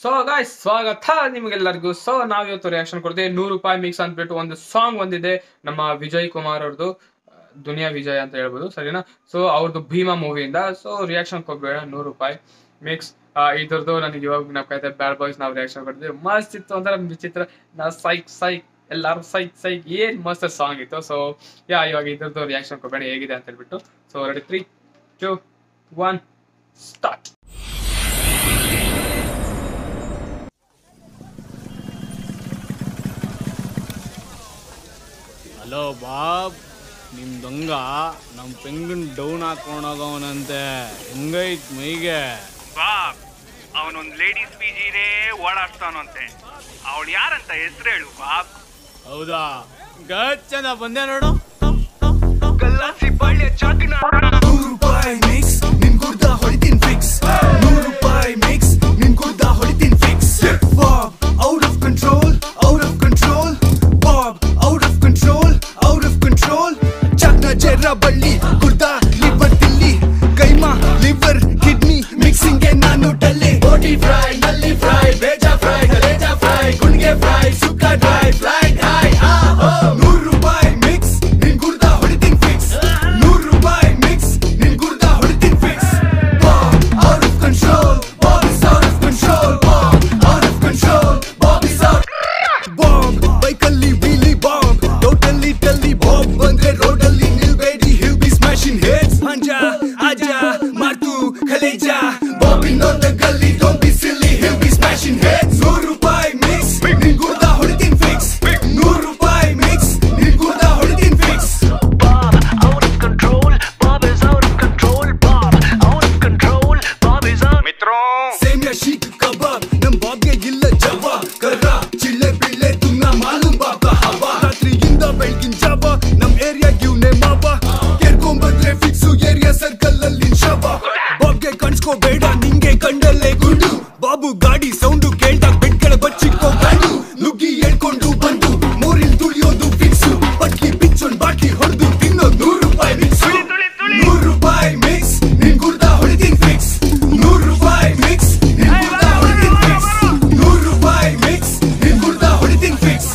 So guys ಸ್ವಾಗತ ನಿಮಗೆಲ್ಲರಿಗೂ. So ನಾವಿವತ್ತು ರಿಯಾಕ್ಷನ್ ಕೊಡ್ತೀವಿ 100 ರೂಪಾಯಿ ಮಿಕ್ಸ್ ಅಂದ್ಬಿಟ್ಟು ಒಂದು ಸಾಂಗ್ ಬಂದಿದೆ ನಮ್ಮ ವಿಜಯ್ ಕುಮಾರ್ ಅವ್ರದ್ದು, ದುನಿಯಾ ವಿಜಯ್ ಅಂತ ಹೇಳ್ಬೋದು, ಸರಿನಾ? ಸೊ ಅವ್ರದ್ದು ಭೀಮಾ ಮೂವಿಯಿಂದ. ಸೊ ರಿಯಾಕ್ಷನ್ ಕೊಡ್ಬೇಡ 100 ರೂಪಾಯಿ ಮಿಕ್ಸ್ ಇದ್ರದ್ದು ನನಗೆ ಇವಾಗ ಜ್ಞಾಪಕ ಬ್ಯಾಡ್ ಬಾಯ್ಸ್ ನಾವು ರಿಯಾಕ್ಷನ್ ಕೊಡ್ತೀವಿ. ಮಸ್ತ್ ಇತ್ತು, ಒಂಥರ ವಿಚಿತ್ರ, ನಾ ಸೈಕ್ ಸೈಕ್ ಎಲ್ಲಾರು ಸೈಕ್ ಸೈಕ್ ಏನ್ ಮಸ್ತ್ ಸಾಂಗ್ ಇತ್ತು. ಸೊ ಇವಾಗ ಇದ್ರದ್ದು ರಿಯಾಕ್ಷನ್ ಕೊಡ್ಬೇಡ ಹೇಗಿದೆ ಅಂತ ಹೇಳ್ಬಿಟ್ಟು. So ready 3, 2, 1 start. Hello Bob, ನಿಮ್ ದೊಂಗ ನಮ್ ಪೆಂಗನ್ ಡೌನ್ ಹಾಕೊಂಡೋಗವನಂತೆ. ಹೆಂಗೈತ್ ಮೈಗೆ? ಬಾಬ್, ಅವನೊಂದ್ ಲೇಡೀಸ್ ಪಿಜಿನೇ ಓಡಾಡ್ತಾನಂತೆ. ಅವಳು ಯಾರಂತ ಹೆಸರು ಹೇಳು ಬಾಬ್. ಹೌದಾ? ಗಚ್ಚನ ಬಂದೆ ನೋಡು. ಕಲ್ಲಾಸಿ ಬಳ್ಳಿಯ ಚಾಕಿನ 100 ರೂಪಾಯಿ ಮಿಕ್ಸ್ ನಿನ್ ಗುಡ್ಡ ಹೊಡಿತೀನಿ ಫಿಕ್ಸ್. 100 ರೂಪಾಯಿ ಮಿಕ್ಸ್ ನಿನ್ ಗುಡ್ಡ ಹೊಡಿತೀನಿ fix. Bob out of control, out of control. Bob out of control, out of control. ಚಕ್ನ ಜೆರ್ರ ಬಳ್ಳಿ ಗುಡ್ಡ ಲಿವರ್ ತಿಲ್ಲಿ ಕೈಮಾ ಲಿವರ್ ಕಿಡ್ನಿ ಮಿಕ್ಸಿಂಗ್ ಗೆ ನಾನು ಡಲ್ಲಿ. ಬೋಟಿ ಫ್ರೈ, ನಲ್ಲಿ ಫ್ರೈ, ಬೇಜಾ ಫ್ರೈ, ಕಲೇಜಾ ಫ್ರೈ, ಗುಂಡ್ಗೆ fry, sukka dry, flight high. 100 ರೂಪಾಯಿ ಮಿಕ್ಸ್ ನಿನ್ ಗುಡ್ಡ ಹೊಡಿತೀನಿ ಫಿಕ್ಸ್. 100 ರೂಪಾಯಿ ಮಿಕ್ಸ್ ನಿನ್ ಗುಡ್ಡ ಹೊಡಿತೀನಿ fix. Bob out of control, Bob is out of control. Bob out of control, Bob is out. Bomb ಬೈಕಲ್ಲಿ ವೀಲಿ ಬಾಂಬ್, ಟೋಟಲಿ ಟಲ್ಲಿ ಬಾಂಬ್ ಬಂದ್ರೆ ರೋಡಲ್ಲಿ ನಿಲ್ಬೇಡಿ, ಹಿಲ್ ಬಿ ಸ್ಮ್ಯಾಶಿಂಗ್ ಹೆಡ್ಸ್. ಹಂಜಾ ಆಜಾ ಮಾರ್ತು ಖಲೇಜಾ, ಬಾಂಬ್ ಇನ್ ಆನ್ ದ ಗಲ್ಲಿ, don't be silly, he'll be smashing heads. 100 ರೂಪಾಯಿ ಮಿಕ್ಸ್ ನಿನ್ ಗುಡ್ಡ ಹೊಡಿತೀನಿ ಫಿಕ್ಸ್. 100 ರೂಪಾಯಿ ಮಿಕ್ಸ್ ನಿನ್ ಗುಡ್ಡ ಹೊಡಿತೀನಿ fix. Bob, out of control. Bob is out of control. Bob, out of control. Bob is out. ಮಿತ್ರೋ ಸೇಮ್ಯಾ ಶೀಕ್ ಕಬಾಬ್ ನಮ್ ಬಾಬ್ಗೆ ಇಲ್ಲ ಜವಾಬ್. ಕರ್ರ ಚಿಳ್ಳೆ ಬಿಳ್ಳೆ ತುನ್ನ ಮಾಲೂಮ್ ಬಾಬ್ ಕಾ ಹವಾ. ರಾತ್ರಿಯಿಂದ ಬೆಳಗಿನ ಜಾವ ನಮ್ ಏರಿಯಾ ಇವ್ನೆ ಮಾವ. ಕೇರ್ಕೊಂಬಂದ್ರೆ ಫಿಕ್ಸು ಏರಿಯಾ ಸರ್ಕಲ್ ಅಲ್ಲಿ ಶವ. ಬಾಬ್ಗೆ ಕಾಣಿಸ್ಕೋಬೇಡ ನಿಂಗೆ ಕಂಡಲ್ಲೇ ಗುಂಡು. ಬಾಬು ಗಾಡಿ ಸೌಂಡು ಕೇಳ್ದಾಗ ಬೆಟ್ಗಳ ಬಚ್ಚಿಕ್ಕೋ ಗಂಡು. ನುಗ್ಗಿ ಹೇಳ್ಕೊಂಡು ಬಂದು ಮೋರಿಲ್ ತುಳಿಯೋದು ಫಿಕ್ಸು. ಪಟ್ಟಿ ಪಿಚ್ಚೊಂಡ್ ಬಾಟ್ಲಿ ಹೊಡೆದು ತಿನ್ನೋದು 100 ರೂಪಾಯಿ ಮಿಕ್ಸು. 100 ರೂಪಾಯಿ ಮಿಕ್ಸ್ ನಿನ್ ಗುಡ್ಡ ಹೊಡಿತೀನಿ ಫಿಕ್ಸ್. 100 ರೂಪಾಯಿ ಮಿಕ್ಸ್ ನಿನ್ ಗುಡ್ಡ ಹೊಡಿತೀನಿ ಫಿಕ್ಸ್. 100 ರೂಪಾಯಿ ಮಿಕ್ಸ್ ನಿನ್ ಗುಡ್ಡ ಹೊಡಿತೀನಿ ಫಿಕ್ಸ್.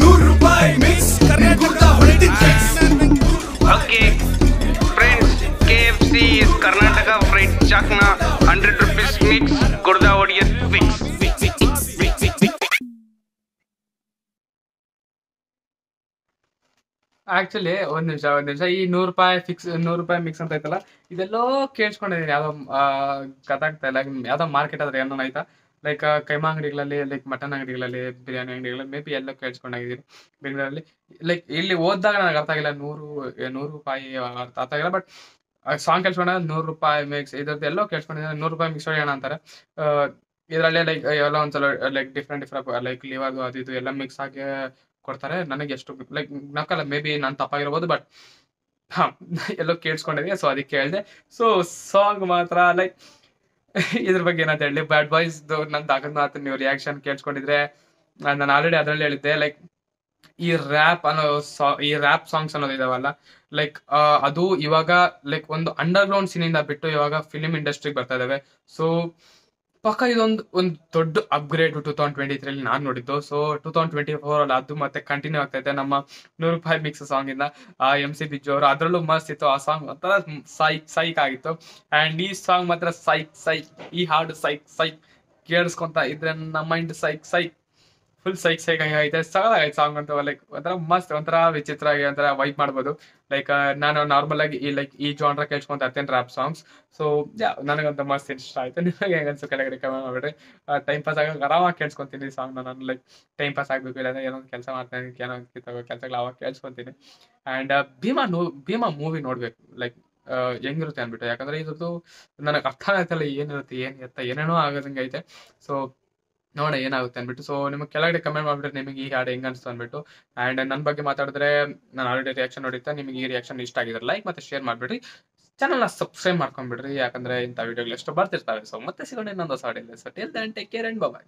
100 ರೂಪಾಯಿ ಮಿಕ್ಸ್ ನಿನ್ ಗುಡ್ಡ ಹೊಡಿತೀನಿ fix. Okay friends, KFC is Karnataka fried ಚಾಕ್ನ 100 ರೂಪೀಸ್ ಮಿಕ್ಸ್ ಗುರ್ದ ಹೊಡಿಯೋದು ಫಿಕ್ಸ್. ಆಕ್ಚುಲಿ ಒಂದ್ ನಿಮಿಷ ಈ 100 ರೂಪಾಯಿ ಫಿಕ್ಸ್, 100 ರೂಪಾಯಿ ಮಿಕ್ಸ್ ಅಂತ ಐತಲ್ಲ, ಇದೆಲ್ಲೋ ಕೇಳಿಸ್ಕೊಂಡಿದ್ದೀನಿ. ಯಾವ್ದೋ ಗೊತ್ತಾಗ್ತಾ ಇಲ್ಲ, ಯಾವ್ದೋ ಮಾರ್ಕೆಟ್ ಆದ್ರೆ ಏನೋ ಆಯ್ತಾ, ಲೈಕ್ ಕೈಮಾ ಅಂಗಡಿಗಳಲ್ಲಿ, ಲೈಕ್ ಮಟನ್ ಅಂಗಡಿಗಳಲ್ಲಿ, ಬಿರಿಯಾನಿ ಅಂಗಡಿಗಳಲ್ಲಿ ಮೇ ಬಿ ಎಲ್ಲೋ ಕೇಳಿಸ್ಕೊಂಡಾಗಿದ್ದೀನಿ ಬೆಂಗಳೂರಲ್ಲಿ. ಲೈಕ್ ಇಲ್ಲಿ ಓದಿದಾಗ ನನಗೆ ಅರ್ಥ ಆಗಿಲ್ಲ, 100 ರೂಪಾಯಿ ಅರ್ಥ ಆಗಿಲ್ಲ. ಬಟ್ ಸಾಂಗ್ ಕೇಳಿಸ್ಕೊಂಡ 100 ರೂಪಾಯಿ ಮಿಕ್ಸ್ ಇದ್ರದ್ದು ಎಲ್ಲೋ ಕೇಳಿಸ್ಕೊಂಡಿದ್ದೀನಿ. 100 ರೂಪಾಯಿ ಮಿಕ್ಸ್ ಹೊಡೆಯೋಣ ಅಂತಾರೆ. ಇದರಲ್ಲೇ ಲೈಕ್ ಎಲ್ಲ ಒಂದ್ಸಲ ಲೈಕ್ ಡಿಫ್ರೆಂಟ್ ಲೈಕ್ ಲಿವರ್ದು ಅದು ಇದು ಎಲ್ಲ ಮಿಕ್ಸ್ ಆಗಿ ಕೊಡ್ತಾರೆ. ನನಗೆ ಎಷ್ಟು ಲೈಕ್ ನಕ್ಕಲ್ಲ, ಮೇ ಬಿ ನಾನು ತಪ್ಪಾಗಿರ್ಬೋದು, ಬಟ್ ಎಲ್ಲೋ ಕೇಳಿಸ್ಕೊಂಡಿದ್ದೆ, ಸೊ ಅದಕ್ಕೆ ಹೇಳಿದೆ. ಸೊ ಸಾಂಗ್ ಮಾತ್ರ ಲೈಕ್ ಇದ್ರ ಬಗ್ಗೆ ಏನಂತ ಹೇಳಿ, ಬ್ಯಾಡ್ ಬಾಯ್ಸ್ ನಂದು ಆಗದ್ ಮಾತ್ರ ನೀವು ರಿಯಾಕ್ಷನ್ ಕೇಳಿಸ್ಕೊಂಡಿದ್ರೆ, ನಾನು ಆಲ್ರೆಡಿ ಅದರಲ್ಲಿ ಹೇಳಿದ್ದೆ, ಲೈಕ್ ಈ ರ್ಯಾಪ್ ಸಾಂಗ್ಸ್ ಅನ್ನೋದು ಇದಾವಲ್ಲ, ಲೈಕ್ ಅದು ಇವಾಗ ಲೈಕ್ ಒಂದು ಅಂಡರ್ ಗ್ರೌಂಡ್ ಸೀನಿಂದ ಬಿಟ್ಟು ಇವಾಗ ಫಿಲಿಂ ಇಂಡಸ್ಟ್ರಿಗೆ ಬರ್ತಾ ಇದಾವೆ. ಸೊ ಪಕ್ಕ ಇದೊಂದು ದೊಡ್ಡ ಅಪ್ಗ್ರೇಡ್ 2023 ನಾನು ನೋಡಿದ್ದು. ಸೊ 2024 ಅಲ್ಲಿ ಅದು ಮತ್ತೆ ಕಂಟಿನ್ಯೂ ಆಗ್ತಾ ಇದೆ ನಮ್ಮ 100 ರೂಪಾಯಿ ಮಿಕ್ಸ್ ಸಾಂಗ್ ಇಂದ. MC ಬಿಜ್ಜು ಅವರು ಅದ್ರಲ್ಲೂ ಮಸ್ತ್ ಇತ್ತು. ಆ ಸಾಂಗ್ ಒಂಥರ ಸೈಕ್ ಆಗಿತ್ತು. ಅಂಡ್ ಈ ಸಾಂಗ್ ಮಾತ್ರ ಸೈಕ್, ಈ ಹಾಡು ಸೈಕ್ ಕೇಳಿಸ್ಕೊಂತ ಇದ್ರೆ ನಮ್ಮ ಮೈಂಡ್ ಸೈಕ್ ಫುಲ್ ಸೈಕ್ ಆಗೈತೆ. ಸಗದಾಗೈತೆ ಸಾಂಗ್ ಅಂತ. ಲೈಕ್ ಒಂಥರ ಮಸ್ತ್, ಒಂಥರ ವಿಚಿತ್ರ ಆಗಿ ಒಂಥರ ವೈಪ್ ಮಾಡ್ಬೋದು. ಲೈಕ್ ನಾನು ನಾರ್ಮಲ್ ಆಗಿ ಈ ಜಾನ್ರ ಕೇಳ್ಸ್ಕೊಂತ ಇರ್ತೇನೆ, ರ್ಯಾಪ್ ಸಾಂಗ್ಸ್. ಸೊ ನನಗಂತ ಮಸ್ತ್ ಇಷ್ಟ ಆಯ್ತು. ನಿಮಗೆ ಹೆಂಗ ಅನ್ಸು ಕೆಳಗಡೆ ಕಮೆಂಟ್ ಮಾಡ್ಬಿಡ್ರಿ. ಟೈಮ್ ಪಾಸ್ ಆಗ ಆರಾಮಾಗಿ ಕೇಳಿಸ್ಕೊಂತೀನಿ ಸಾಂಗ್ನ ನಾನು. ಲೈಕ್ ಟೈಮ್ ಪಾಸ್ ಆಗ್ಬೇಕು, ಇಲ್ಲಾಂದ್ರೆ ಏನೋ ಒಂದು ಕೆಲಸ ಮಾಡ್ತೀನಿ, ಏನೋ ಕೆಲಸಗಳು ಅವಾಗ ಕೇಳಿಸ್ಕೊಂತೀನಿ. ಅಂಡ್ ಭೀಮಾ ಮೂವಿ ನೋಡ್ಬೇಕು, ಲೈಕ್ ಹೆಂಗಿರುತ್ತೆ ಅಂದ್ಬಿಟ್ಟು. ಯಾಕಂದ್ರೆ ಇದ್ರದ್ದು ನನಗೆ ಅರ್ಥ ಆಯ್ತಲ್ಲ, ಏನಿರುತ್ತೆ ಏನೇನೋ ಆಗೋದಂಗೆ ಐತೆ. ಸೊ ನೋಡ ಏನಾಗುತ್ತೆ ಅಂದ್ಬಿಟ್ಟು. ಸೊ ನಿಮಗೆ ಕೆಳಗಡೆ ಕಮೆಂಟ್ ಮಾಡ್ಬಿಟ್ರೆ ನಿಮಗೆ ಈ ಹಾಡು ಹೆಂಗ ಅನ್ಸ್ತು ಅಂದ್ಬಿಟ್ಟು. ಅಂಡ್ ನನ್ನ ಬಗ್ಗೆ ಮಾತಾಡಿದ್ರೆ, ನಾನು ಆಲ್ರೆಡಿ ರಿಯಾಕ್ಷನ್ ನೋಡಿದ್ದೆ. ನಿಮಗೆ ಈ ರಿಯಾಕ್ಷನ್ ಇಷ್ಟ ಆಗಿದ್ರೆ ಲೈಕ್ ಮತ್ತೆ ಶೇರ್ ಮಾಡ್ಬಿಡ್ರಿ. ಚಾನಲ್ನ ಸಬ್ಸ್ಕ್ರೈಬ್ ಮಾಡ್ಕೊಂಡ್ಬಿಡ್ರಿ, ಯಾಕಂದ್ರೆ ಇಂಥ ವಿಡಿಯೋಗಳು ಎಷ್ಟು ಬರ್ತಿರ್ತಾವೆ. ಸೊ ಮತ್ತೆ ಸಿಗೋಣ ಇನ್ನೊಂದು ಹೊಸ ವಿಡಿಯೋಲಿ. So till then take care and by.